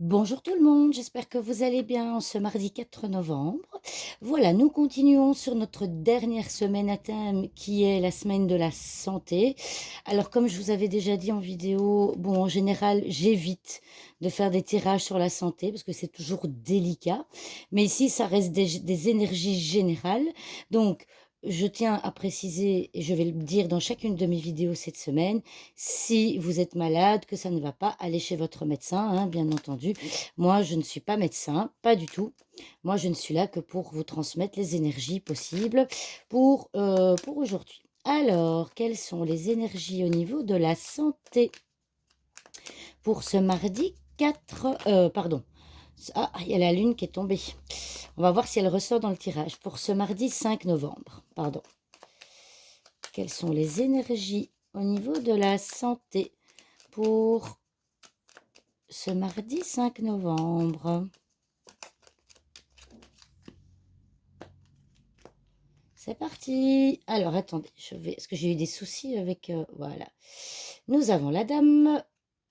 Bonjour tout le monde, j'espère que vous allez bien en ce mardi 4 novembre. Voilà, nous continuons sur notre dernière semaine à thème qui est la semaine de la santé. Alors comme je vous avais déjà dit en vidéo, bon en général j'évite de faire des tirages sur la santé parce que c'est toujours délicat. Mais ici ça reste des énergies générales. Donc je tiens à préciser, et je vais le dire dans chacune de mes vidéos cette semaine, si vous êtes malade, que ça ne va pas, aller chez votre médecin, hein, bien entendu. Moi, je ne suis pas médecin, pas du tout. Moi, je ne suis là que pour vous transmettre les énergies possibles pour aujourd'hui. Alors, quelles sont les énergies au niveau de la santé pour ce mardi 4, pardon. Ah, il y a la lune qui est tombée. On va voir si elle ressort dans le tirage. Pour ce mardi 5 novembre, pardon. Quelles sont les énergies au niveau de la santé pour ce mardi 5 novembre? C'est parti. Alors attendez, je vais parce que j'ai eu des soucis avec, voilà. Nous avons la dame.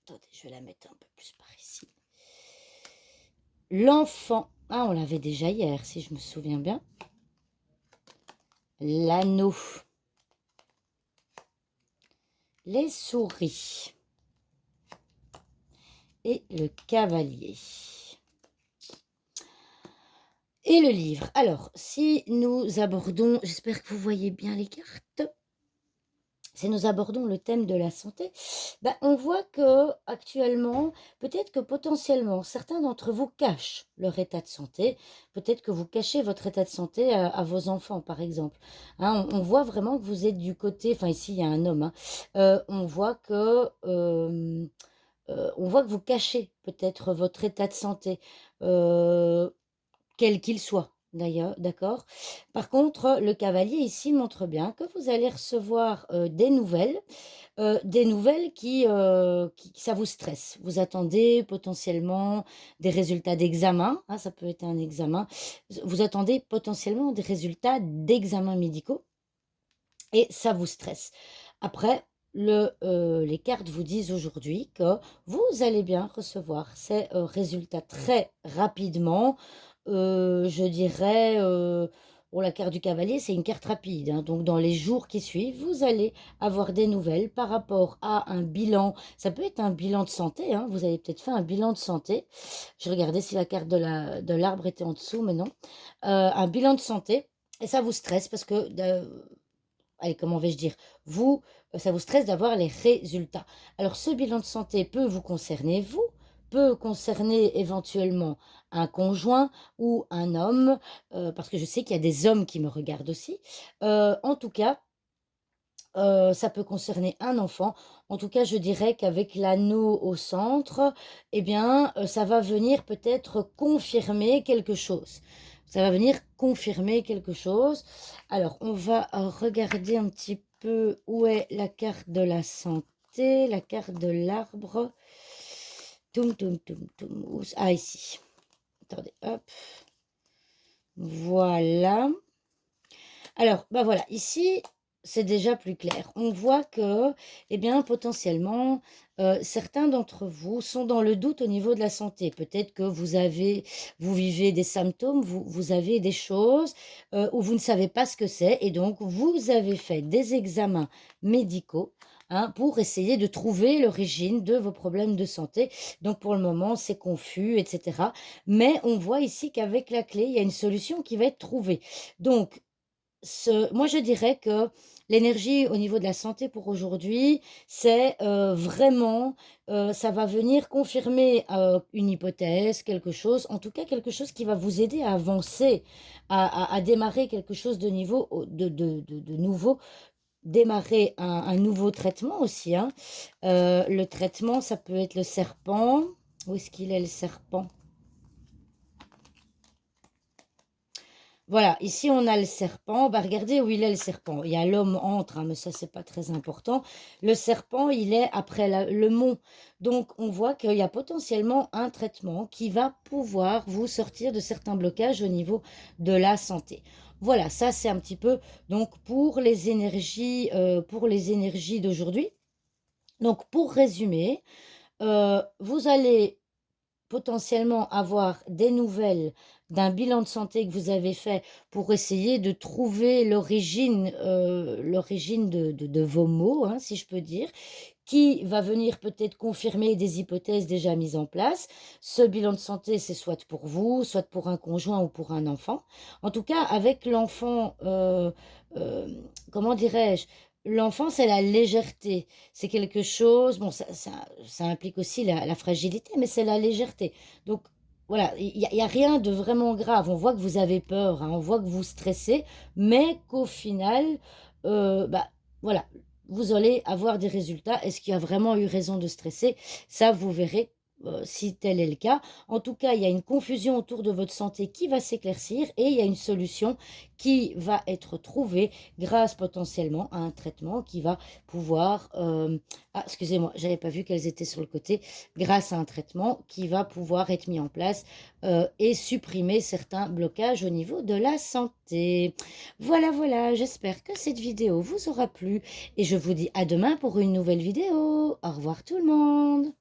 Attendez, je vais la mettre un peu plus par ici. L'enfant. Ah, on l'avait déjà hier, si je me souviens bien. L'anneau. Les souris. Et le cavalier. Et le livre. Alors, si nous abordons, j'espère que vous voyez bien les cartes. Si nous abordons le thème de la santé, bah, on voit que actuellement, peut-être que potentiellement, certains d'entre vous cachent leur état de santé. Peut-être que vous cachez votre état de santé à vos enfants, par exemple. Hein, on voit vraiment que vous êtes du côté, enfin ici il y a un homme, hein, on voit que vous cachez peut-être votre état de santé. Euh, Quel qu'il soit, d'ailleurs, d'accord? Par contre, le cavalier ici montre bien que vous allez recevoir, des nouvelles qui ça vous stresse. Vous attendez potentiellement des résultats d'examen, hein, ça peut être un examen. Vous attendez potentiellement des résultats d'examens médicaux et ça vous stresse. Après, les cartes vous disent aujourd'hui que vous allez bien recevoir ces résultats très rapidement. Je dirais, pour la carte du cavalier, c'est une carte rapide, hein. Donc, dans les jours qui suivent, vous allez avoir des nouvelles par rapport à un bilan. Ça peut être un bilan de santé, hein. Vous avez peut-être fait un bilan de santé. Je regardais si la carte de l'arbre était en dessous, mais non. Un bilan de santé. Et ça vous stresse parce que allez, comment vais-je dire? Vous, ça vous stresse d'avoir les résultats. Alors ce bilan de santé peut vous concerner vous, peut concerner éventuellement un conjoint ou un homme, parce que je sais qu'il y a des hommes qui me regardent aussi. En tout cas, ça peut concerner un enfant. En tout cas, je dirais qu'avec l'anneau au centre, eh bien, ça va venir peut-être confirmer quelque chose. Ça va venir confirmer quelque chose. Alors, on va regarder un petit peu où est la carte de la santé, la carte de l'arbre. Toum, toum, toum, toum. Ah, ici. Attendez, hop. Voilà. Alors, bah voilà, ici, c'est déjà plus clair. On voit que, eh bien, potentiellement, certains d'entre vous sont dans le doute au niveau de la santé. Peut-être que vous vivez des symptômes, vous avez des choses où vous ne savez pas ce que c'est, et donc vous avez fait des examens médicaux. Hein, pour essayer de trouver l'origine de vos problèmes de santé. Donc pour le moment, c'est confus, etc. Mais on voit ici qu'avec la clé, il y a une solution qui va être trouvée. Donc, moi, je dirais que l'énergie au niveau de la santé pour aujourd'hui, c'est vraiment, ça va venir confirmer une hypothèse, quelque chose, en tout cas quelque chose qui va vous aider à avancer, à démarrer quelque chose de niveau, de nouveau, démarrer un nouveau traitement aussi. Hein. Le traitement, ça peut être le serpent. Où est-ce qu'il est le serpent? Voilà, ici on a le serpent. Bah, regardez où il est le serpent. Il y a l'homme entre, hein, mais ça c'est pas très important. Le serpent, il est après le mont. Donc on voit qu'il y a potentiellement un traitement qui va pouvoir vous sortir de certains blocages au niveau de la santé. Voilà, ça c'est un petit peu donc pour les énergies d'aujourd'hui. Donc pour résumer, vous allez potentiellement avoir des nouvelles d'un bilan de santé que vous avez fait pour essayer de trouver l'origine de vos maux, hein, si je peux dire, qui va venir peut-être confirmer des hypothèses déjà mises en place. Ce bilan de santé, c'est soit pour vous, soit pour un conjoint ou pour un enfant. En tout cas, avec l'enfant, comment dirais-je? L'enfant, c'est la légèreté. C'est quelque chose, bon, ça implique aussi la fragilité, mais c'est la légèreté. Donc, voilà, il y a rien de vraiment grave. On voit que vous avez peur, hein, on voit que vous stressez, mais qu'au final, bah, voilà, vous allez avoir des résultats. Est-ce qu'il y a vraiment eu raison de stresser? Ça, vous verrez, si tel est le cas. En tout cas, il y a une confusion autour de votre santé qui va s'éclaircir et il y a une solution qui va être trouvée grâce potentiellement à un traitement qui va pouvoir, ah, excusez-moi, j'avais pas vu qu'elles étaient sur le côté. Grâce à un traitement qui va pouvoir être mis en place, et supprimer certains blocages au niveau de la santé. Voilà, voilà, j'espère que cette vidéo vous aura plu et je vous dis à demain pour une nouvelle vidéo. Au revoir tout le monde.